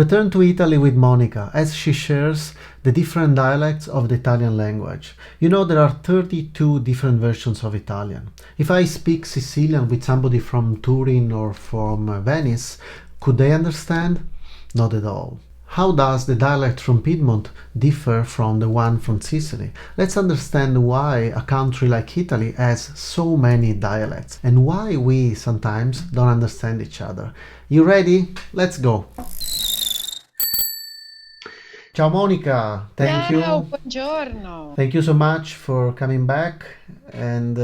Return to Italy with Monica as she shares the different dialects of the Italian language. You know, there are 32 different versions of Italian. If I speak Sicilian with somebody from Turin or from Venice, could they understand? Not at all. How does the dialect from Piedmont differ from the one from Sicily? Let's understand why a country like Italy has so many dialects and why we sometimes don't understand each other. You ready? Let's go! Ciao Monica, thank Ciao, you. buongiorno. Thank you so much for coming back. And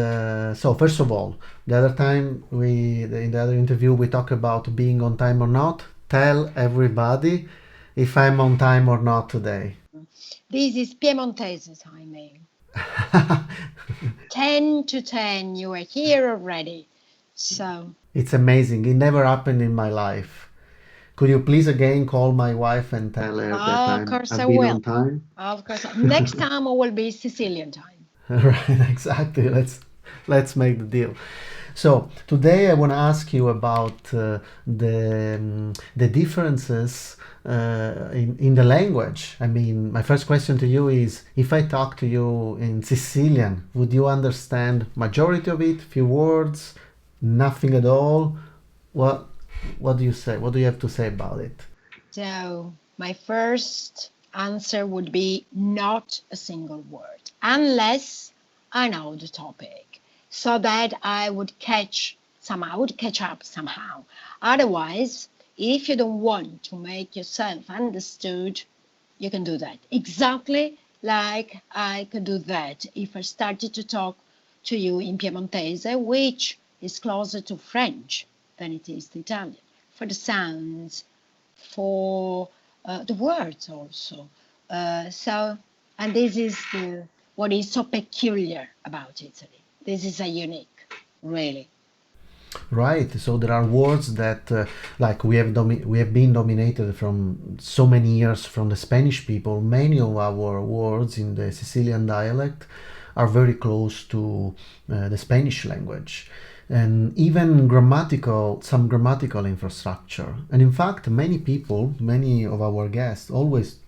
so, first of all, the other time in the other interview, we talked about being on time or not. Tell everybody if I'm on time or not today. This is Piemontese timing. 10 to 10, you are here already. So, It's amazing. It never happened in my life. Could you please again call my wife and tell her that of course I I've been on will. time? Of course. Next time it will be Sicilian time. Right, exactly. Let's make the deal. So today I want to ask you about the differences in the language. I mean, my first question to you is: if I talk to you in Sicilian, would you understand majority of it? Few words, nothing at all? What what do you say? What do you have to say about it? So, my first answer would be not a single word, unless I know the topic, so that I would catch up somehow. Otherwise, if you don't want to make yourself understood, you can do that. Exactly like I could do that if I started to talk to you in Piemontese, which is closer to French than it is to Italian, for the sounds, for the words also. And this is what is so peculiar about Italy. This is a unique, really. Right. So there are words that, like we have been dominated from so many years from the Spanish people. Many of our words in the Sicilian dialect are very close to the Spanish language, and even some grammatical infrastructure. And in fact, many of our guests always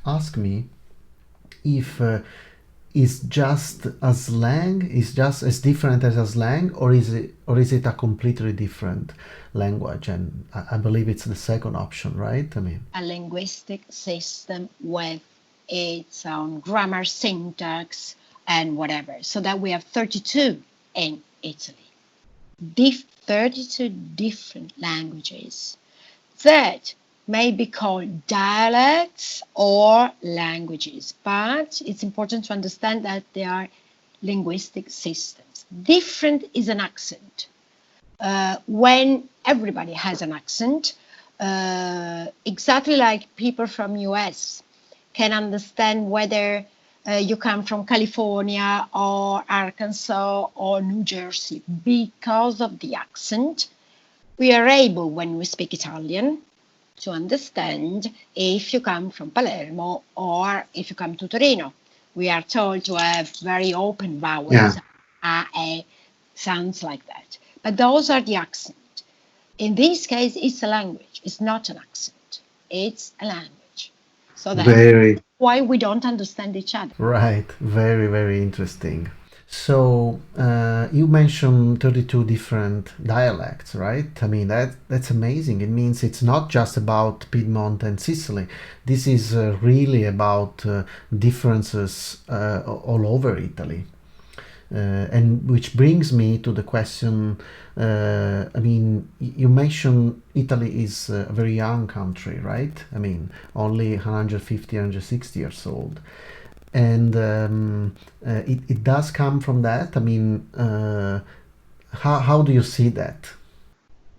ask me if is just a slang, is just as different as a slang, or is it a completely different language? And I believe it's the second option, right? I mean, A linguistic system with its own grammar, syntax, and whatever. So that we have 32 in Italy. 32 different languages that may be called dialects or languages, but it's important to understand that they are linguistic systems. Different is an accent. When everybody has an accent, exactly like people from US can understand whether you come from California or Arkansas or New Jersey because of the accent. We are able, when we speak Italian, to understand if you come from Palermo or if you come to Torino. We are told to have very open yeah, vowels, a, e, sounds like that. But those are the accent. In this case, it's a language. It's not an accent. It's a language. So that's very why we don't understand each other. right, very, very interesting. So you mentioned 32 different dialects, right? I mean that's amazing. It means it's not just about Piedmont and Sicily. This is really about differences all over Italy. And which brings me to the question. I mean, you mentioned Italy is a very young country, right? I mean, only 150, 160 years old, and it does come from that. I mean, how do you see that?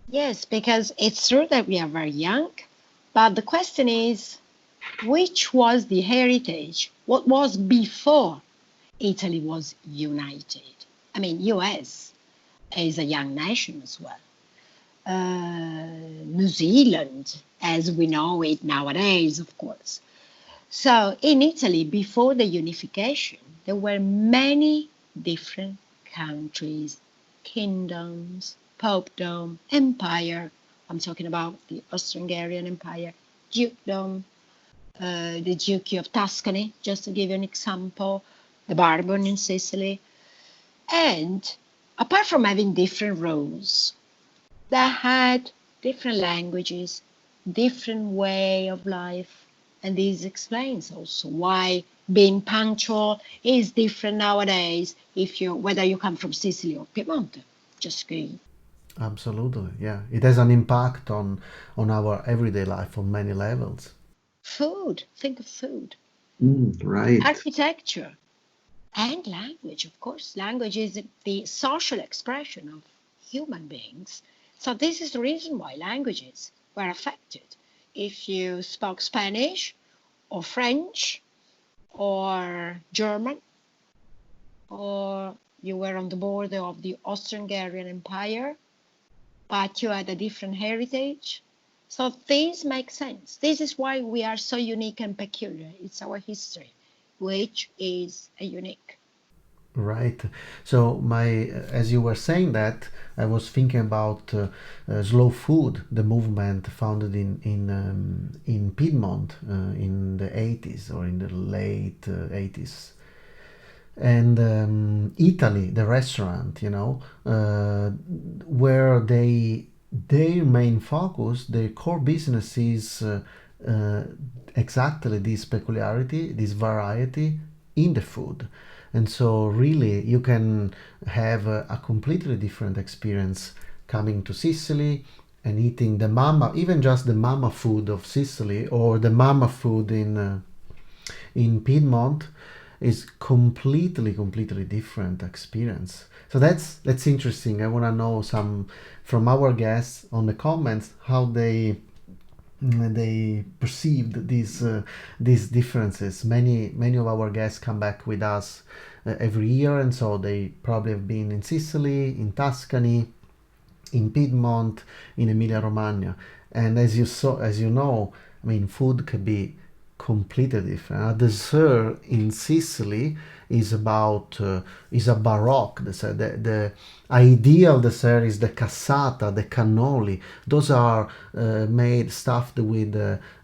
Yes, because it's true that we are very young, but the question is, which was the heritage? What was before Italy was united? I mean, US is a young nation as well. New Zealand, as we know it nowadays, of course. So in Italy, before the unification, there were many different countries, kingdoms, popedom, empire. I'm talking about the Austro-Hungarian Empire, dukedom, the Duchy of Tuscany, just to give you an example, the Bourbon in Sicily. And apart from having different roles, they had different languages, different way of life. And this explains also why being punctual is different nowadays if you whether you come from Sicily or Piedmont. Just good. Absolutely, yeah. It has an impact on our everyday life on many levels. Food, think of food. Right. Architecture and language, of course. Language is the social expression of human beings. So this is the reason why languages were affected. If you spoke Spanish or French or German, or you were on the border of the Austro-Hungarian Empire, but you had a different heritage. So things make sense. This is why we are so unique and peculiar. It's our history, which is a unique. Right. So as you were saying that, I was thinking about slow food, the movement founded in Piedmont in the 80s or in the late 80s, and Italy, the restaurant, where their main focus, their core business is uh, exactly this peculiarity, this variety in the food. And so, really, you can have a completely different experience coming to Sicily and eating the mama, even just the mama food of Sicily or the mama food in Piedmont is completely different experience. So that's interesting. I want to know some from our guests on the comments how they perceived these differences. Many of our guests come back with us every year, and so they probably have been in Sicily, in Tuscany, in Piedmont, in Emilia Romagna. And as you know, I mean, food can be completely different. A dessert in Sicily is a baroque dessert. The ideal dessert is the cassata, the cannoli. Those are made stuffed with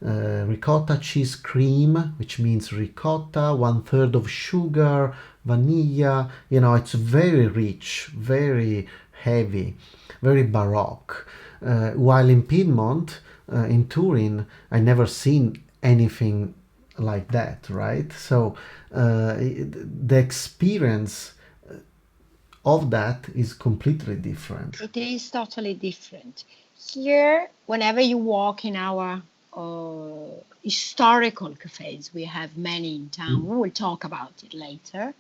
ricotta cheese cream, which means ricotta, 1/3 of sugar, vanilla. It's very rich, very heavy, very baroque. While in Piedmont, in Turin, I never seen anything like that, right? So the experience of that is completely different. It is totally different. Here, whenever you walk in our historical cafes, we have many in town. We will talk about it later.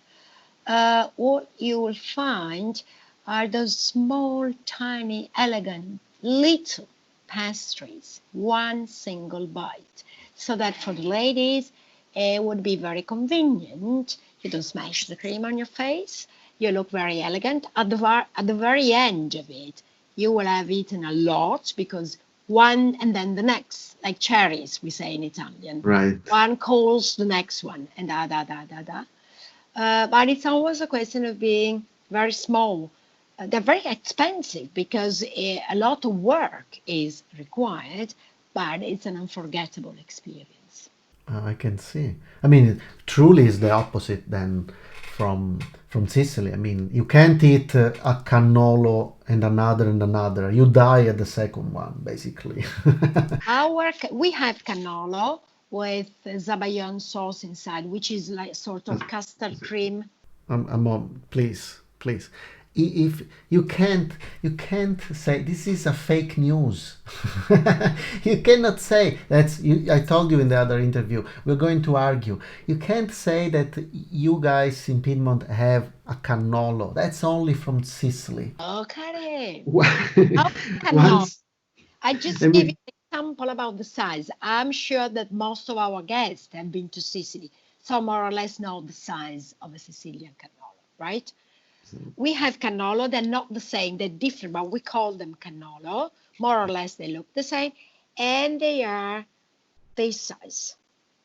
What you will find are those small, tiny, elegant, little pastries, one single bite. So that for the ladies, it would be very convenient. You don't smash the cream on your face. You look very elegant. At the very end of it, you will have eaten a lot because one and then the next, like cherries, we say in Italian. Right. One calls the next one, and da. But it's always a question of being very small. They're very expensive because a lot of work is required, but it's an unforgettable experience. I can see. I mean, it truly is the opposite than from from Sicily. I mean, you can't eat a cannolo and another and another. You die at the second one, basically. We have cannolo with zabayon sauce inside, which is like sort of custard cream. Please, please. If you can't say this is a fake news. You cannot say that's. I told you in the other interview. We're going to argue. You can't say that you guys in Piedmont have a cannolo. That's only from Sicily. Okay. Our cannolo. Once, I I just give you mean, an example about the size. I'm sure that most of our guests have been to Sicily, so more or less know the size of a Sicilian cannolo, right? We have cannolo, they're not the same, they're different, but we call them cannolo. More or less, they look the same, and they are this size,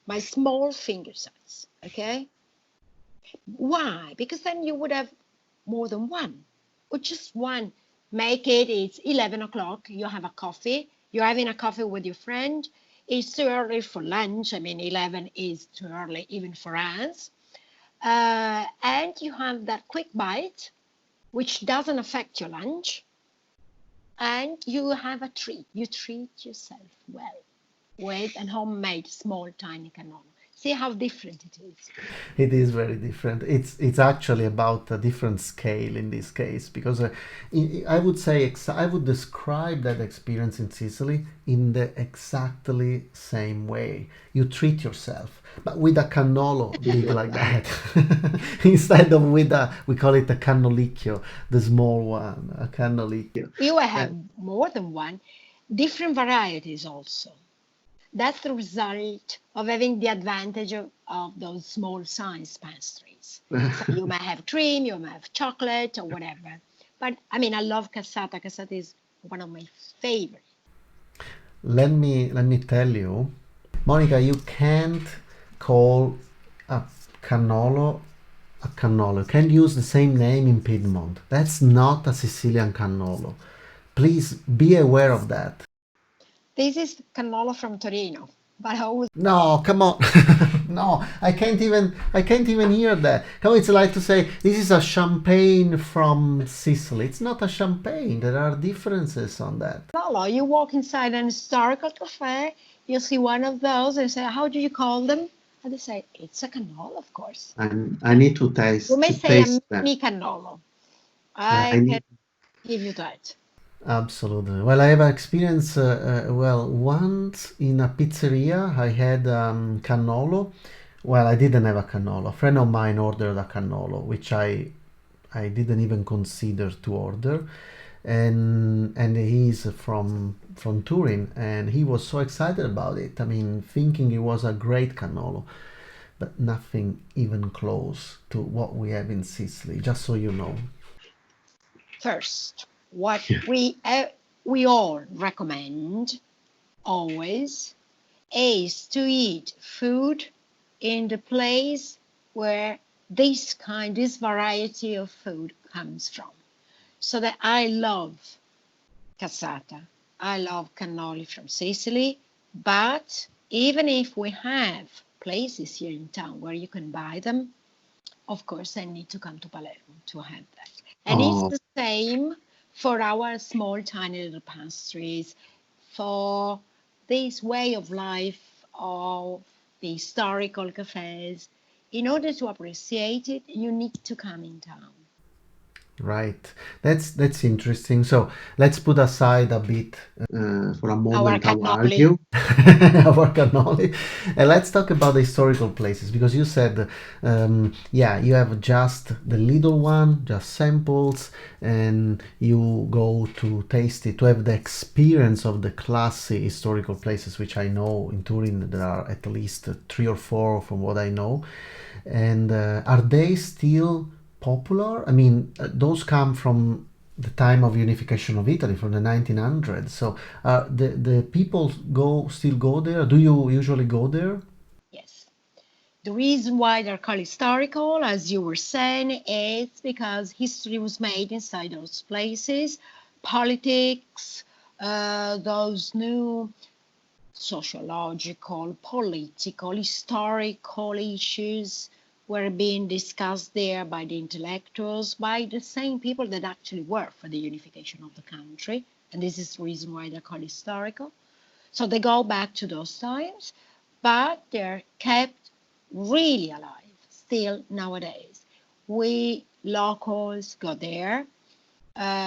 my small finger size, okay? Why? Because then you would have more than one, or just one. Make it, it's 11 o'clock, you have a coffee, you're having a coffee with your friend, It's too early for lunch. I mean, 11 is too early even for us. And you have that quick bite, which doesn't affect your lunch, and you have a treat. You treat yourself well with a homemade small tiny cannoli. See how different it is. It is very different. It's actually about a different scale in this case because I would say I would describe that experience in Sicily in the exactly same way. You treat yourself, but with a cannolo big like that instead of with a, we call it a cannolicchio, the small one, a cannolicchio. You will have And more than one, different varieties also. That's the result of having the advantage of those small size pastries. So you may have cream, you may have chocolate or whatever. But I mean, I love cassata. Cassata is one of my favorite. let me tell you, Monica, you can't call a cannolo a cannolo. You can't use the same name in Piedmont. That's not a Sicilian cannolo. Please be aware of that. This is canola from Torino, but I always No, come on. No, I can't even hear that. Come on, it's like to say this is a champagne from Sicily. It's not a champagne. There are differences on that. canola. You walk inside an historical cafe, you see one of those and say, "How do you call them?" And they say, "It's a canola, of course." I need to You taste may to say a taste that. mini cannolo. I I can need give you that. absolutely. Well, I have an experience. Well, once in a pizzeria, I had cannolo. Well, I didn't have a cannolo. A friend of mine ordered a cannolo, which I didn't even consider to order, and he's from Turin, and he was so excited about it. I mean, thinking it was a great cannolo, but nothing even close to what we have in Sicily. Just so you know. First, what Yeah. we all recommend always is to eat food in the place where this variety of food comes from. So that I love cassata, I love cannoli from Sicily, but even if we have places here in town where you can buy them, of course I need to come to Palermo to have that. And it's Oh, the same for our small, tiny little pastries, for this way of life of the historical cafes. In order to appreciate it, you need to come in town. right. That's interesting. So let's put aside a bit for a Our moment our cannoli, argue, our cannoli, and let's talk about the historical places because you said, yeah, you have just the little one, just samples, and you go to taste it to have the experience of the classy historical places, which I know in Turin there are at least three or four from what I know. And are they still popular? I mean, those come from the time of unification of Italy, from the 1900s. So the people still go there. Do you usually go there? yes. The reason why they're called historical, as you were saying, is because history was made inside those places. Politics, those new sociological, political, historical issues were being discussed there by the intellectuals, by the same people that actually worked for the unification of the country. And this is the reason why they're called historical. So they go back to those times, but they're kept really alive still nowadays. We locals go there.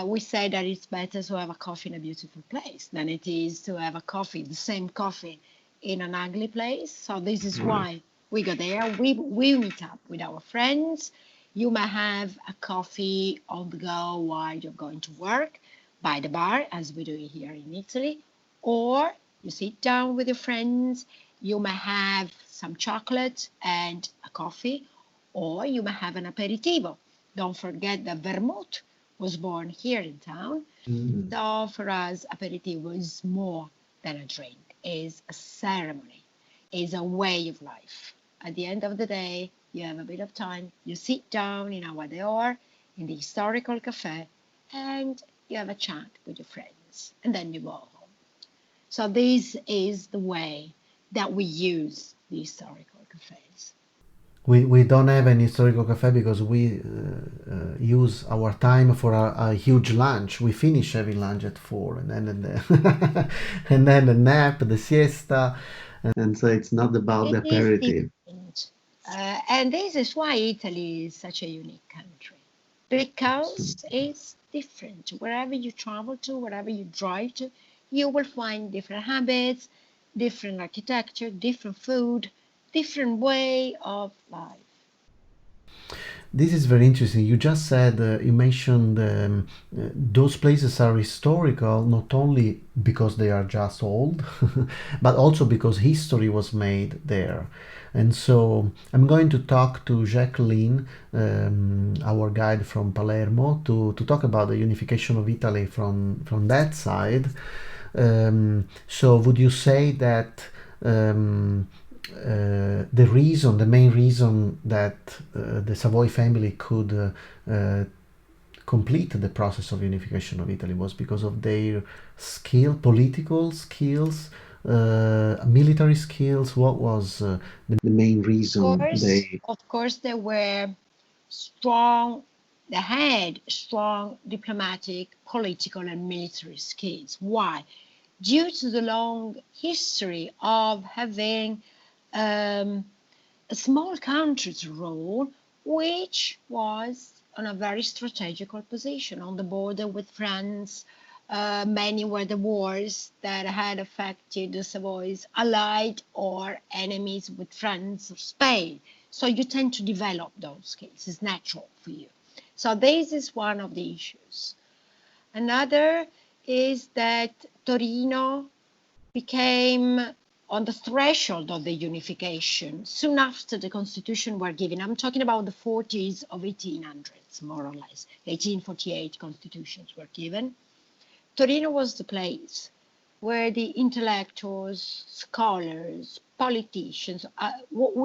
We say that it's better to have a coffee in a beautiful place than it is to have a coffee, the same coffee, in an ugly place. So this is Right. why we go there. We meet up with our friends. You may have a coffee on the go while you're going to work by the bar, as we do here in Italy, or you sit down with your friends. You may have some chocolate and a coffee, or you may have an aperitivo. Don't forget that vermouth was born here in town. Mm. So for us, aperitivo is more than a drink, is a ceremony, is a way of life. At the end of the day, you have a bit of time, you sit down in our door, in the historical cafe, and you have a chat with your friends, and then you go home. So this is the way that we use the historical cafes. We don't have an historical cafe because we use our time for a huge lunch. We finish having lunch at 4 and then and then a nap, the siesta, and so it's not about the It is aperitif. different. And this is why Italy is such a unique country, because it's different. Wherever you travel to, wherever you drive to, you will find different habits, different architecture, different food, different way of life. This is very interesting. You just said, you mentioned those places are historical not only because they are just old, but also because history was made there. And so I'm going to talk to Jacqueline, our guide from Palermo, to talk about the unification of Italy from that side. So would you say that the main reason that the Savoy family could complete the process of unification of Italy was because of their political skills, military skills? What was the main reason they? Of course, they were strong, they had strong diplomatic, political, and military skills. Why? Due to the long history of having a small country to rule, which was on a very strategical position on the border with France. Many were the wars that had affected the Savoys, allied or enemies with France or Spain. So you tend to develop those skills. It's natural for you. So this is one of the issues. Another is that Torino became on the threshold of the unification soon after the constitution were given. I'm talking about the 40s of 1800s, more or less. 1848 constitutions were given. Torino was the place where the intellectuals, scholars, politicians, what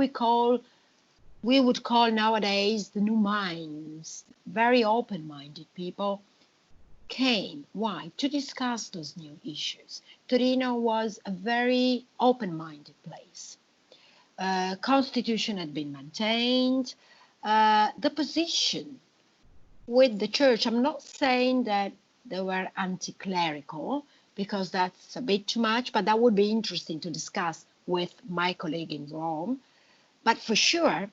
we would call nowadays the new minds, very open-minded people, came. Why? To discuss those new issues. Torino was a very open-minded place. Constitution had been maintained. The position with the church, I'm not saying that they were anti-clerical, because that's a bit too much, but that would be interesting to discuss with my colleague in Rome. But for sure,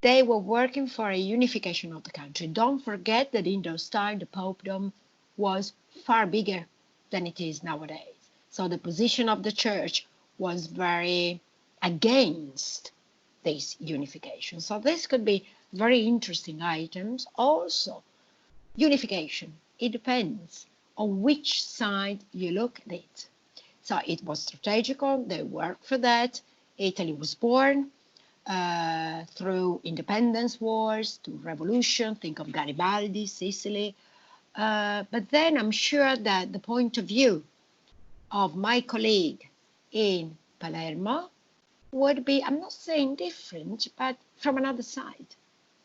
they were working for a unification of the country. Don't forget that in those times, the popedom was far bigger than it is nowadays. So the position of the church was very against this unification. So this could be very interesting items. Also, unification, it depends on which side you look at it. So it was strategical, they worked for that. Italy was born through independence wars, to revolution, think of Garibaldi, Sicily. But then I'm sure that the point of view of my colleague in Palermo would be, I'm not saying different, but from another side.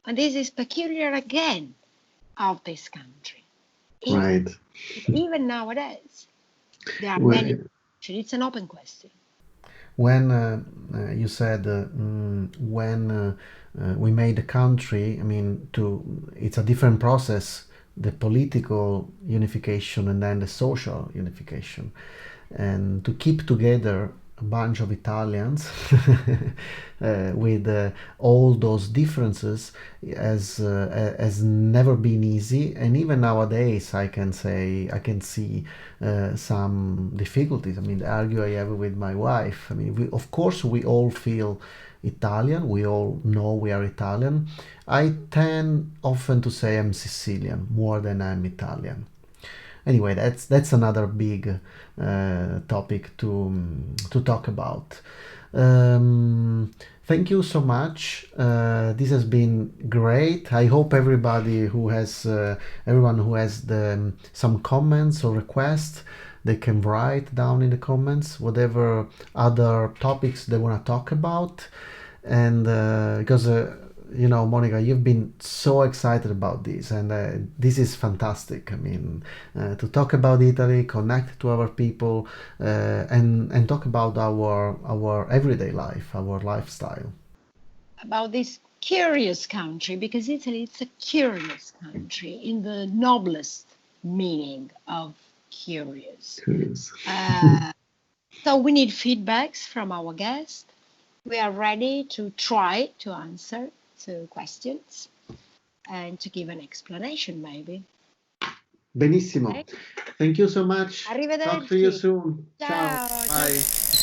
And this is peculiar again of this country. Right. Even nowadays, there are Well, many. It's an open question. when you said when we made the country, I mean, it's a different process, the political unification and then the social unification, and to keep together a bunch of Italians with all those differences has never been easy, and even nowadays I can see some difficulties. I mean, the argue I have with my wife. I mean, of course we all feel Italian. We all know we are Italian. I tend often to say I'm Sicilian more than I'm Italian. Anyway, that's another big topic to talk about. Thank you so much. This has been great. I hope everyone who has some comments or requests, they can write down in the comments whatever other topics they want to talk about, and because Monica, you've been so excited about this, and this is fantastic. I mean, to talk about Italy, connect to our people, and talk about our everyday life, our lifestyle. About this curious country, because Italy it's a curious country in the noblest meaning of curious. Yes. So we need feedbacks from our guests. We are ready to try to answer to questions and to give an explanation, maybe. Benissimo. Okay? Thank you so much. Talk to you Arrivederci. soon. Ciao. Ciao, ciao. Bye.